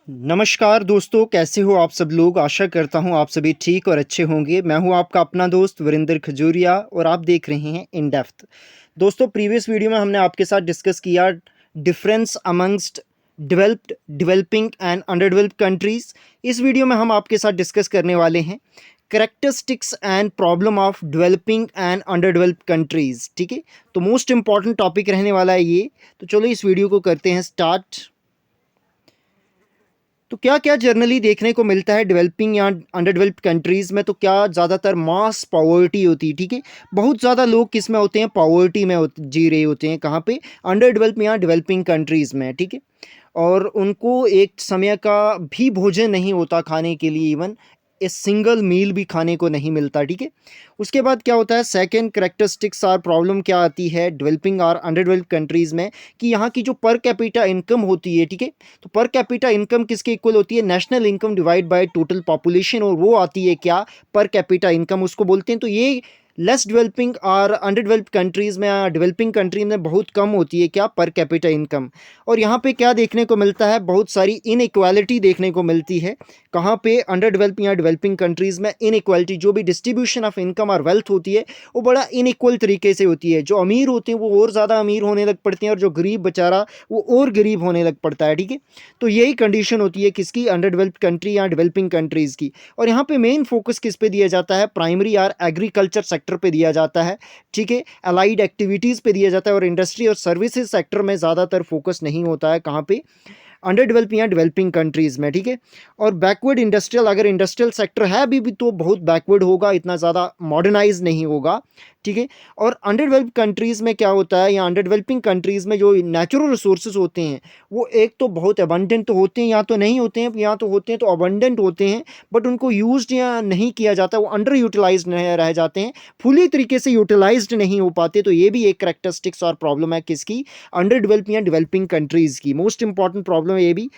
नमस्कार दोस्तों, कैसे हो आप सब लोग। आशा करता हूँ आप सभी ठीक और अच्छे होंगे। मैं हूँ आपका अपना दोस्त वीरेंद्र खजूरिया और आप देख रहे हैं इन डेप्थ। दोस्तों, प्रीवियस वीडियो में हमने आपके साथ डिस्कस किया difference amongst developed, developing and under developed countries. इस वीडियो में हम आपके साथ डिस्कस करने वाले हैं characteristics and problem of developing and under developed countries. ठीक है, तो मोस्ट इंपॉर्टेंट टॉपिक रहने वाला है ये। तो चलो इस वीडियो को करते हैं स्टार्ट। तो क्या क्या जर्नली देखने को मिलता है डेवलपिंग या अंडर डेवलप्ड कंट्रीज़ में। तो क्या ज़्यादातर मास पॉवर्टी होती है। ठीक है, बहुत ज़्यादा लोग किस में होते हैं, पॉवर्टी में जी रहे होते हैं। कहाँ पे, अंडर डेवलप या डेवलपिंग कंट्रीज़ में। ठीक है, और उनको एक समय का भी भोजन नहीं होता खाने के लिए, इवन ए सिंगल मील भी खाने को नहीं मिलता। ठीक है, उसके बाद क्या होता है, सेकंड करेक्टरिस्टिक्स आर प्रॉब्लम क्या आती है डेवलपिंग और अंडर डेवलप्ड कंट्रीज़ में, कि यहाँ की जो पर कैपिटा इनकम होती है। ठीक है, तो पर कैपिटा इनकम किसके इक्वल होती है, national income divide by total population, और वो आती है क्या, पर कैपिटा इनकम उसको बोलते हैं। तो ये लेस डेवलपिंग और अंडर डेवलप्ड कंट्रीज़ में या डेवलपिंग कंट्री में बहुत कम होती है क्या, पर कैपिटा इनकम। और यहाँ पे क्या देखने को मिलता है, बहुत सारी इनइक्वालिटी देखने को मिलती है। कहाँ पे, अंडर डेवलपिंग या डेवलपिंग कंट्रीज़ में इनइक्वालिटी, जो भी डिस्ट्रीब्यूशन ऑफ इनकम और वेल्थ होती है वो बड़ा इनइक्वल तरीके से होती है। जो अमीर होते हैं वो और ज़्यादा अमीर होने लग पड़ते हैं और जो गरीब बेचारा वो और गरीब होने लग पड़ता है। ठीक है, तो यही कंडीशन होती है किसकी, अंडर डेवलप्ड कंट्री या डेवलपिंग कंट्रीज़ की। और यहाँ पे मेन फोकस किस पे दिया जाता है, प्राइमरी और एग्रीकल्चर सेक्टर पे दिया जाता है। ठीक है, अलाइड एक्टिविटीज़ पे दिया जाता है, और इंडस्ट्री और सर्विसेज सेक्टर में ज़्यादातर फोकस नहीं होता है। कहाँ पे, अंडर डेवलपिंग या डेवलपिंग कंट्रीज़ में। ठीक है, और बैकवर्ड इंडस्ट्रियल, अगर इंडस्ट्रियल सेक्टर है भी तो बहुत बैकवर्ड होगा, इतना ज़्यादा मॉडर्नाइज नहीं होगा। ठीक है, और अंडर डेवलप्ड कंट्रीज़ में क्या होता है, या अंडर डेवलपिंग कंट्रीज़ में जो नेचुरल रिसोर्सेज होते हैं वो एक तो बहुत अबंडेंट तो होते हैं, या तो नहीं होते हैं, या तो होते हैं तो अबंडेंट होते हैं, बट उनको यूज्ड या नहीं किया जाता, वो अंडर यूटिलाइज्ड रह जाते हैं, फुली तरीके से यूटिलाइज्ड नहीं हो पाते। तो ये भी एक करेक्टरिस्टिक्स और प्रॉब्लम है किसकी, अंडर डेवलपिंग या डेवलपिंग कंट्रीज़ की। मोस्ट इंपॉर्टेंट प्रॉब्लम ये भी।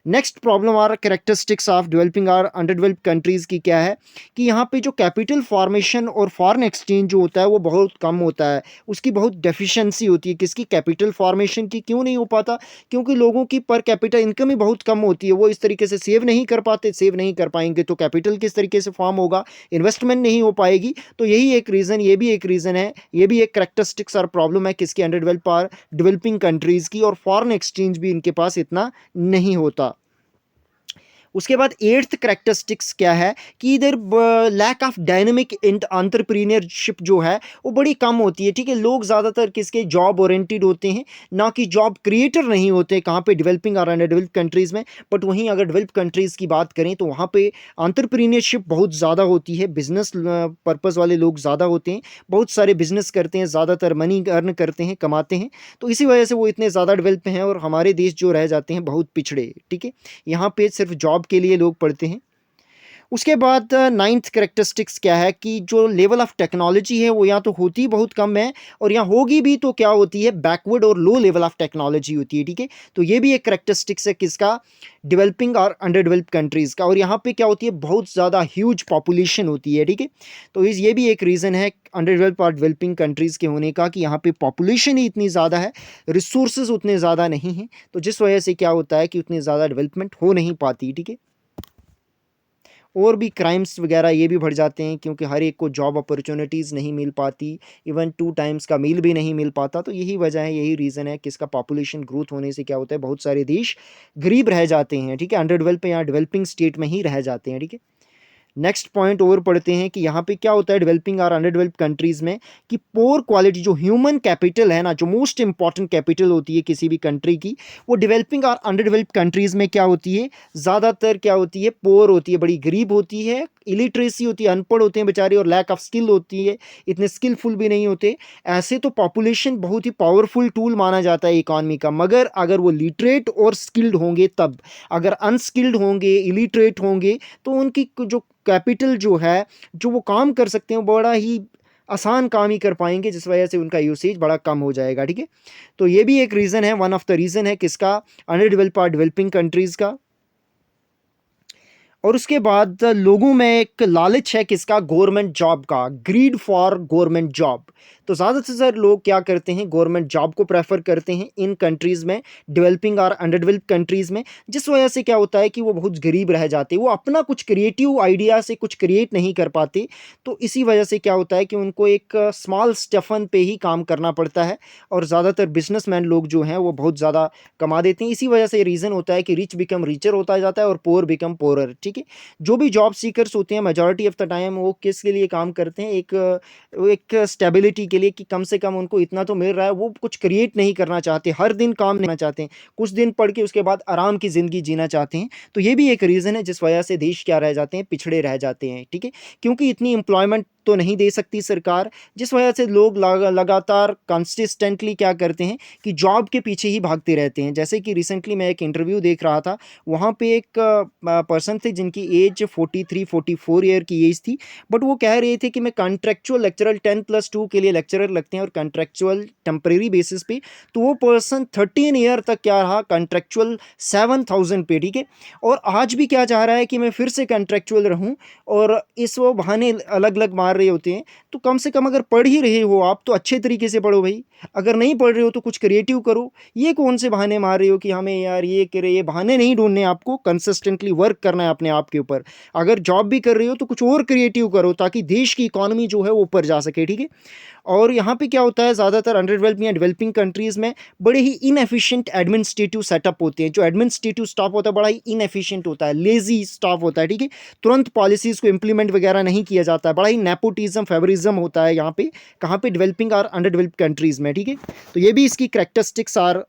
नेक्स्ट प्रॉब्लम और करेक्टरिस्टिक्स ऑफ डेवलपिंग और अंडर डेवलप्ड कंट्रीज़ की क्या है, कि यहाँ पे जो कैपिटल फॉर्मेशन और फॉरेन एक्सचेंज जो होता है वो बहुत कम होता है, उसकी बहुत डेफिशिएंसी होती है। किसकी, कैपिटल फॉर्मेशन की। क्यों नहीं हो पाता, क्योंकि लोगों की पर कैपिटल इनकम ही बहुत कम होती है, वो इस तरीके से सेव नहीं कर पाते। सेव नहीं कर पाएंगे तो कैपिटल किस तरीके से फॉर्म होगा, इन्वेस्टमेंट नहीं हो पाएगी। तो यही एक रीज़न, ये भी एक रीज़न है, ये भी एक करेक्टरिस्टिक्स और प्रॉब्लम है किसकी, अंडर डेवलप और डेवलपिंग कंट्रीज़ की। और फॉरेन एक्सचेंज भी इनके पास इतना नहीं होता। उसके बाद एट्थ करेक्टरिस्टिक्स क्या है, कि इधर लैक ऑफ डायनेमिक एंटरप्रेन्योरशिप जो है वो बड़ी कम होती है। ठीक है, लोग ज़्यादातर किसके, जॉब ओरिएंटेड होते हैं, ना कि जॉब क्रिएटर नहीं होते। कहाँ पे, डेवलपिंग और अंडर डेवलप्ड कंट्रीज़ में। बट वहीं अगर डेवलप कंट्रीज़ की बात करें तो वहाँ पे एंटरप्रेन्योरशिप बहुत ज़्यादा होती है, बिजनेस पर्पज़ वाले लोग ज़्यादा होते हैं, बहुत सारे बिजनेस करते हैं, ज़्यादातर मनी अर्न करते हैं, कमाते हैं। तो इसी वजह से वो इतने ज़्यादा डेवलप हैं, और हमारे देश जो रह जाते हैं बहुत पिछड़े। ठीक है, यहाँ पे सिर्फ जॉब के लिए लोग पढ़ते हैं। उसके बाद नाइन्थ करेक्टरिस्टिक्स क्या है, कि जो लेवल ऑफ टेक्नोलॉजी है वो या तो होती बहुत कम है, और यहाँ होगी भी तो क्या होती है, बैकवर्ड और लो लेवल ऑफ टेक्नोलॉजी होती है। ठीक है, तो ये भी एक करेक्टरिस्टिक्स है किसका, डेवलपिंग और अंडर डेवलप्ड कंट्रीज़ का। और यहाँ पे क्या होती है, बहुत ज़्यादा ह्यूज पॉपुलेशन होती है। ठीक है, तो ये भी एक रीज़न है अंडर डेवलप और डेवलपिंग कंट्रीज़ के होने का, कि यहाँ पे पॉपुलेशन ही इतनी ज़्यादा है, रिसोर्सेज उतने ज़्यादा नहीं हैं, तो जिस वजह से क्या होता है कि उतनी ज़्यादा डेवलपमेंट हो नहीं पाती। ठीक है, और भी क्राइम्स वगैरह ये भी बढ़ जाते हैं, क्योंकि हर एक को जॉब अपॉर्चुनिटीज़ नहीं मिल पाती, इवन 2 टाइम्स का मील भी नहीं मिल पाता। तो यही वजह है, यही रीज़न है कि इसका पॉपुलेशन ग्रोथ होने से क्या होता है, बहुत सारे देश गरीब रह जाते हैं। ठीक है, अंडर डेवलप या डेवलपिंग स्टेट में ही रह जाते हैं। ठीक है, नेक्स्ट पॉइंट और पढ़ते हैं कि यहाँ पे क्या होता है डेवलपिंग और अंडर डेवलप्ड कंट्रीज़ में, कि पोर क्वालिटी जो ह्यूमन कैपिटल है ना, जो मोस्ट इंपॉर्टेंट कैपिटल होती है किसी भी कंट्री की, वो डेवलपिंग और अंडर डेवलप्ड कंट्रीज़ में क्या होती है, ज़्यादातर क्या होती है, पोर होती है, बड़ी गरीब होती है, इलिटरेसी होती है, अनपढ़ होते हैं बेचारे, और लैक ऑफ स्किल होती है, इतने स्किलफुल भी नहीं होते। ऐसे तो पॉपुलेशन बहुत ही पावरफुल टूल माना जाता है इकॉनमी का, मगर अगर वो लिटरेट और स्किल्ड होंगे तब, अगर अनस्किल्ड होंगे, इलिटरेट होंगे, तो उनकी जो कैपिटल जो है, जो वो काम कर सकते हैं, वो बड़ा ही आसान काम ही कर पाएंगे, जिस वजह से उनका यूसेज बड़ा कम हो जाएगा। ठीक है, तो ये भी एक रीज़न है, वन ऑफ द रीज़न है किसका, अंडर डेवलप और डेवलपिंग कंट्रीज़ का। और उसके बाद लोगों में एक लालच है किसका, गवर्नमेंट जॉब का, ग्रीड फॉर गवर्नमेंट जॉब। तो ज़्यादा से ज़्यादा लोग क्या करते हैं, गवर्नमेंट जॉब को प्रेफर करते हैं इन कंट्रीज़ में, डेवलपिंग और अंडर डेवलप्ड कंट्रीज़ में। जिस वजह से क्या होता है कि वो बहुत गरीब रह जाते हैं, वो अपना कुछ क्रिएटिव आइडिया से कुछ क्रिएट नहीं कर पाते। तो इसी वजह से क्या होता है कि उनको एक स्मॉल स्टेफन पे ही काम करना पड़ता है, और ज़्यादातर बिजनेसमैन लोग जो हैं वो बहुत ज़्यादा कमा देते हैं। इसी वजह से रीज़न होता है कि रिच बिकम रिचर होता जाता है और पुअर बिकम पोअरर। ठीक है, जो भी जॉब सीकर्स होते हैं मेजॉरिटी ऑफ द टाइम वो किसके लिए काम करते हैं, एक स्टेबिलिटी के लिए, कि कम से कम उनको इतना तो मिल रहा है। वो कुछ क्रिएट नहीं करना चाहते, हर दिन काम नहीं करना चाहते हैं, कुछ दिन पढ़ के उसके बाद आराम की ज़िंदगी जीना चाहते हैं। तो ये भी एक रीज़न है जिस वजह से देश क्या रह जाते हैं, पिछड़े रह जाते हैं। ठीक है, क्योंकि इतनी एम्प्लॉयमेंट तो नहीं दे सकती सरकार, जिस वजह से लोग लगातार कंसिस्टेंटली क्या करते हैं कि जॉब के पीछे ही भागते रहते हैं। जैसे कि रिसेंटली मैं एक इंटरव्यू देख रहा था, वहाँ पे एक पर्सन थे जिनकी एज 43-44 ईयर की एज थी, बट वो कह रहे थे कि मैं कॉन्ट्रेक्चुअल लेक्चरर 10+2 के लिए लेक्चरर लगते हैं और कॉन्ट्रेक्चुअल टेम्परेरी बेसिस पे। तो वो पर्सन 13 ईयर तक क्या रहा, कॉन्ट्रेक्चुअल 7,000 पे। ठीक है, और आज भी क्या चाह रहा है कि मैं फिर से कॉन्ट्रेक्चुअल रहूं, और इस वो बहाने अलग अलग मार रहे होते हैं। तो कम से कम अगर पढ़ ही रहे हो आप तो अच्छे तरीके से पढ़ो भाई, अगर नहीं पढ़ रहे हो तो कुछ क्रिएटिव करो। ये कौन से बहाने मार रहे हो कि हमें यार ये करे, ये बहाने नहीं ढूंढने, आपको कंसिस्टेंटली वर्क करना है अपने आप के ऊपर। अगर जॉब भी कर रहे हो तो कुछ और क्रिएटिव करो ताकि देश की इकोनॉमी जो है वो ऊपर जा सके। ठीक है, और यहाँ पे क्या होता है, ज़्यादातर अंडर डेवलप्ड या डेवलपिंग कंट्रीज़ में बड़े ही इनएफिशिएंट एडमिनिस्ट्रेटिव सेटअप होते हैं। जो एडमिनिस्ट्रेटिव स्टाफ होता है बड़ा ही इनएफिशिएंट होता है, लेजी स्टाफ होता है। ठीक है, तुरंत पॉलिसीज़ को इंप्लीमेंट वगैरह नहीं किया जाता है, बड़ा ही नेपोटिज्म फेवरिज्म होता है यहाँ पे, कहाँ पे, डेवलपिंग और अंडर डेवलप्ड कंट्रीज़ में। ठीक है, तो ये भी इसकी कैरेक्टरिस्टिक्स आर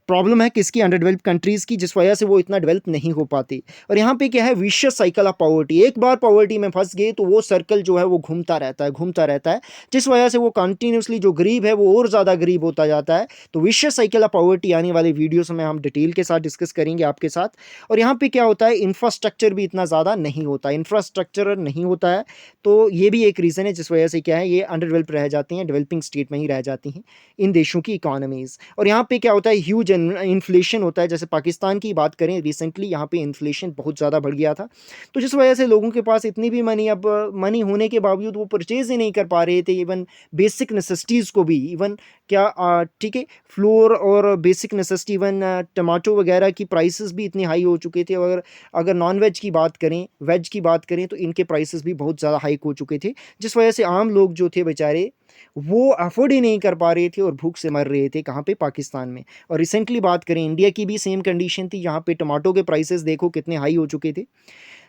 प्रॉब्लम है किसकी, अंडर डेवलप्ड कंट्रीज़ की, जिस वजह से वो इतना डेवलप नहीं हो पाती। और यहाँ पे क्या है, विशियस साइकिल ऑफ पॉवर्टी। एक बार पॉवर्टी में फंस गए तो वो सर्कल जो है वो घूमता रहता है, घूमता रहता है, जिस वजह से वो कंटिन्यूसली जो गरीब है वो और ज़्यादा गरीब होता जाता है। तो विशियस साइकिल ऑफ पॉवर्टी आने वाली वीडियोस में हम डिटेल के साथ डिस्कस करेंगे आपके साथ। और यहाँ पे क्या होता है, इंफ्रास्ट्रक्चर भी इतना ज़्यादा नहीं होता, इंफ्रास्ट्रक्चर नहीं होता है। तो ये भी एक रीज़न है जिस वजह से क्या है, ये अंडर डेवलप रह जाती हैं, डेवलपिंग स्टेट में ही रह जाती हैं इन देशों की इकोनॉमीज़। और यहाँ पे क्या होता है, ह्यूज इन्फ्लेशन होता है। जैसे पाकिस्तान की बात करें, रिसेंटली यहाँ पे इन्फ्लेशन बहुत ज़्यादा बढ़ गया था, तो जिस वजह से लोगों के पास इतनी भी मनी, अब मनी होने के बावजूद वो परचेज़ ही नहीं कर पा रहे थे, इवन बेसिक नेसेसिटीज़ को भी। इवन क्या ठीक है, फ्लोर और बेसिक नेसेसिटी, इवन टमाटो वगैरह की प्राइसेस भी इतने हाई हो चुके थे। और अगर नॉन वेज की बात करें, वेज की बात करें, तो इनके प्राइसेस भी बहुत ज़्यादा हाइक हो चुके थे, जिस वजह से आम लोग जो थे बेचारे वो अफोर्ड ही नहीं कर पा रहे थे और भूख से मर रहे थे। कहाँ पे, पाकिस्तान में। और रिसेंटली बात करें इंडिया की भी सेम कंडीशन थी, यहाँ पे टमाटो के प्राइसेस देखो कितने हाई हो चुके थे।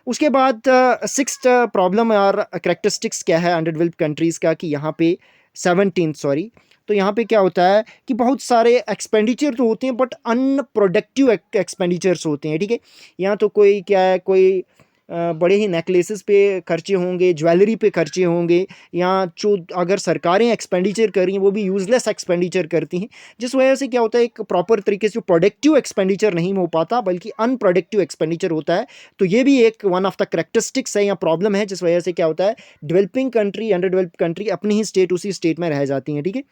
उसके बाद सिक्स्थ प्रॉब्लम और करेक्टरिस्टिक्स क्या है अंडर डेवलप्ड कंट्रीज़ का, कि यहाँ पे 17 सॉरी, तो यहाँ पे क्या होता है कि बहुत सारे एक्सपेंडिचर तो होते हैं बट अनप्रोडक्टिव एक्सपेंडिचर्स होते हैं। ठीक है, यहाँ तो कोई क्या है, कोई बड़े ही नेकलेसेस पे खर्चे होंगे, ज्वेलरी पे खर्चे होंगे, या जो अगर सरकारें एक्सपेंडिचर कर रही हैं वो भी यूज़लेस एक्सपेंडिचर करती हैं, जिस वजह से क्या होता है, एक प्रॉपर तरीके से प्रोडक्टिव एक्सपेंडिचर नहीं हो पाता बल्कि अनप्रोडक्टिव एक्सपेंडिचर होता है। तो ये भी एक वन ऑफ द करेक्टरिस्टिक्स है या प्रॉब्लम है, जिस वजह से क्या होता है, developing country, under developed country अपनी ही स्टेट उसी स्टेट में रह जाती हैं। ठीक है,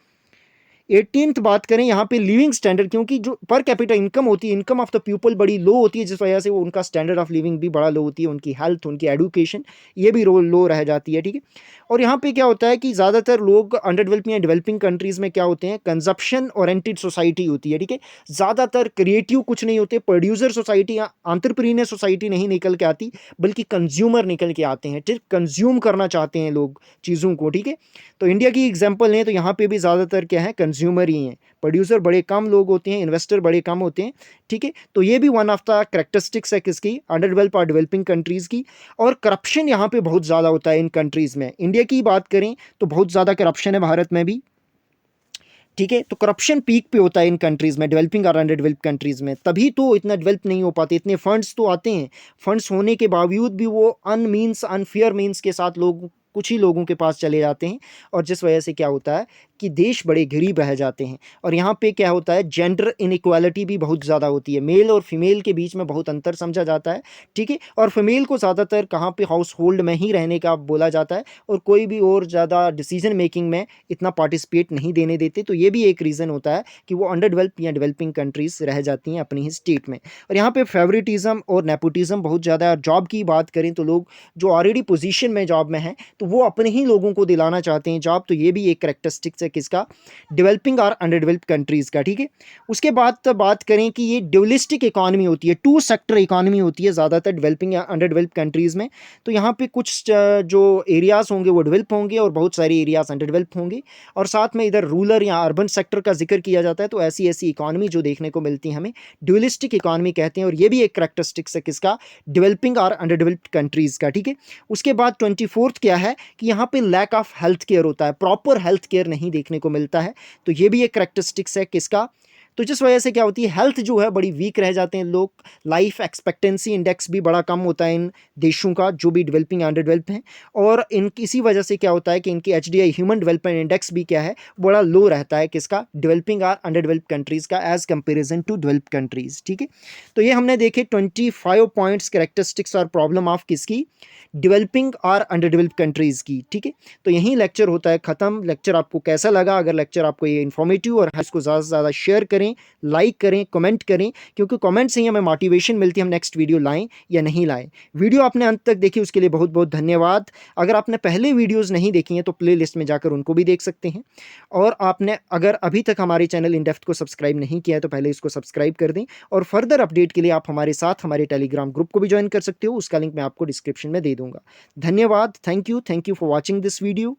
18th बात करें यहाँ पे लिविंग स्टैंडर्ड, क्योंकि जो पर कैपिटा इनकम होती है, इनकम ऑफ द पीपल बड़ी लो होती है, जिस वजह से वो उनका स्टैंडर्ड ऑफ लिविंग भी बड़ा लो होती है, उनकी हेल्थ, उनकी एडुकेशन ये भी लो रह जाती है। ठीक है, और यहाँ पे क्या होता है कि ज़्यादातर लोग अंडर डेवलपिंग या डेवलपिंग कंट्रीज़ में क्या होते हैं, कंजप्शन ओरिएंटेड सोसाइटी होती है। ठीक है, ज़्यादातर क्रिएटिव कुछ नहीं होते, प्रोड्यूसर सोसाइटी या एंटरप्रेन्योर सोसाइटी नहीं निकल के आती, बल्कि कंज्यूमर निकल के आते हैं। ठीक, कंज्यूम करना चाहते हैं लोग चीज़ों को। ठीक है, तो इंडिया की एग्जांपल लें तो यहाँ पे भी ज़्यादातर क्या है, कंज्यूमर ही हैं, प्रोड्यूसर बड़े कम लोग होते हैं, इन्वेस्टर बड़े कम होते हैं। ठीक है, तो ये भी वन ऑफ द करेक्टरिस्टिक्स है किसकी, अंडर डेवलप और डेवलपिंग कंट्रीज़ की। और करप्शन यहाँ पे बहुत ज़्यादा होता है इन कंट्रीज़ में। इंडिया की बात करें तो बहुत ज़्यादा करप्शन है भारत में भी। ठीक है, तो करप्शन पीक पे होता है इन कंट्रीज़ में, डेवलपिंग और अंडर डेवलप्ड कंट्रीज़ में, तभी तो इतना डेवलप नहीं हो पाते। इतने फंड्स तो आते हैं, फंड्स होने के बावजूद भी वो अनफेयर मीन्स के साथ लोग कुछ ही लोगों के पास चले जाते हैं, और जिस वजह से क्या होता है कि देश बड़े गरीब रह जाते हैं। और यहाँ पे क्या होता है, जेंडर इनइक्वालिटी भी बहुत ज़्यादा होती है, मेल और फीमेल के बीच में बहुत अंतर समझा जाता है, ठीक है। और फीमेल को ज़्यादातर कहाँ पे हाउस होल्ड में ही रहने का बोला जाता है, और कोई भी और ज़्यादा डिसीजन मेकिंग में इतना पार्टिसिपेट नहीं देने देते। तो ये भी एक रीज़न होता है कि वो अंडर डेवलप या डेवलपिंग कंट्रीज रह जाती हैं अपनी ही स्टेट में। और यहाँ पे फेवरेटिज्म और नेपोटिज्म बहुत ज़्यादा है। और जॉब की बात करें तो लोग जो ऑलरेडी पोजीशन में जॉब में हैं, तो वो अपने ही लोगों को दिलाना चाहते हैं जॉब। तो ये भी एक कैरेक्टरिस्टिक्स है किसका, डेवलपिंग और अंडर डेवलप्ड कंट्रीज़ का, ठीक है। उसके बाद तो बात करें कि ये ड्यूलिस्टिक इकॉनमी होती है, टू सेक्टर इकॉनमी होती है ज़्यादातर डेवलपिंग या अंडर डेवलप्ड कंट्रीज़ में। तो यहाँ पे कुछ जो एरियाज़ होंगे वो डेवलप होंगे और बहुत सारे एरियाज़ अंडर डेवलप होंगे, और साथ में इधर रूरल या अर्बन सेक्टर का जिक्र किया जाता है। तो ऐसी ऐसी इकॉनमी जो देखने को मिलती है हमें ड्यूलिस्टिक इकॉनमी कहते हैं, और ये भी एक कैरेक्टरिस्टिक्स है किसका, डेवलपिंग और अंडर डेवलप्ड कंट्रीज़ का, ठीक है। उसके बाद 24th क्या है कि यहाँ पे लैक ऑफ हेल्थ केयर होता है, प्रॉपर हेल्थ केयर नहीं देखने को मिलता है। तो ये भी एक कैरेक्टरिस्टिक्स है किसका, तो जिस वजह से क्या होती है, हेल्थ जो है बड़ी वीक रह जाते हैं लोग, लाइफ एक्सपेक्टेंसी इंडेक्स भी बड़ा कम होता है इन देशों का जो भी डेवलपिंग अंडर डेवलप हैं। और इन इसी वजह से क्या होता है कि इनकी HDI ह्यूमन डेवलपमेंट इंडेक्स भी क्या है, बड़ा लो रहता है किसका, डेवलपिंग और अंडर डेवलप कंट्रीज़ का as comparison to develop countries, ठीक है। तो ये हमने देखे 25 पॉइंट्स कैरेक्टरिस्टिक्स और प्रॉब्लम ऑफ किसकी, डेवलपिंग और अंडर डेवलप कंट्रीज़ की, ठीक है। तो यहीं लेक्चर होता है ख़त्म। लेक्चर आपको कैसा लगा, अगर लेक्चर आपको ये इन्फॉर्मेटिव और इसको ज़्यादा से ज़्यादा शेयर करें, लाइक करें, कमेंट करें, क्योंकि कमेंट से ही हमें मोटिवेशन मिलती है हम नेक्स्ट वीडियो लाएं या नहीं लाएं। वीडियो आपने अंत तक देखी उसके लिए बहुत बहुत धन्यवाद। अगर आपने पहले वीडियोज़ नहीं देखी हैं तो प्लेलिस्ट में जाकर उनको भी देख सकते हैं। और आपने अगर अभी तक हमारे चैनल इन डेप्थ को सब्सक्राइब नहीं किया है तो पहले इसको सब्सक्राइब कर दें, और फर्दर अपडेट के लिए आप हमारे साथ हमारे टेलीग्राम ग्रुप को भी ज्वाइन कर सकते हो, उसका लिंक मैं आपको डिस्क्रिप्शन में दे दूँगा। धन्यवाद, thank you for watching this video.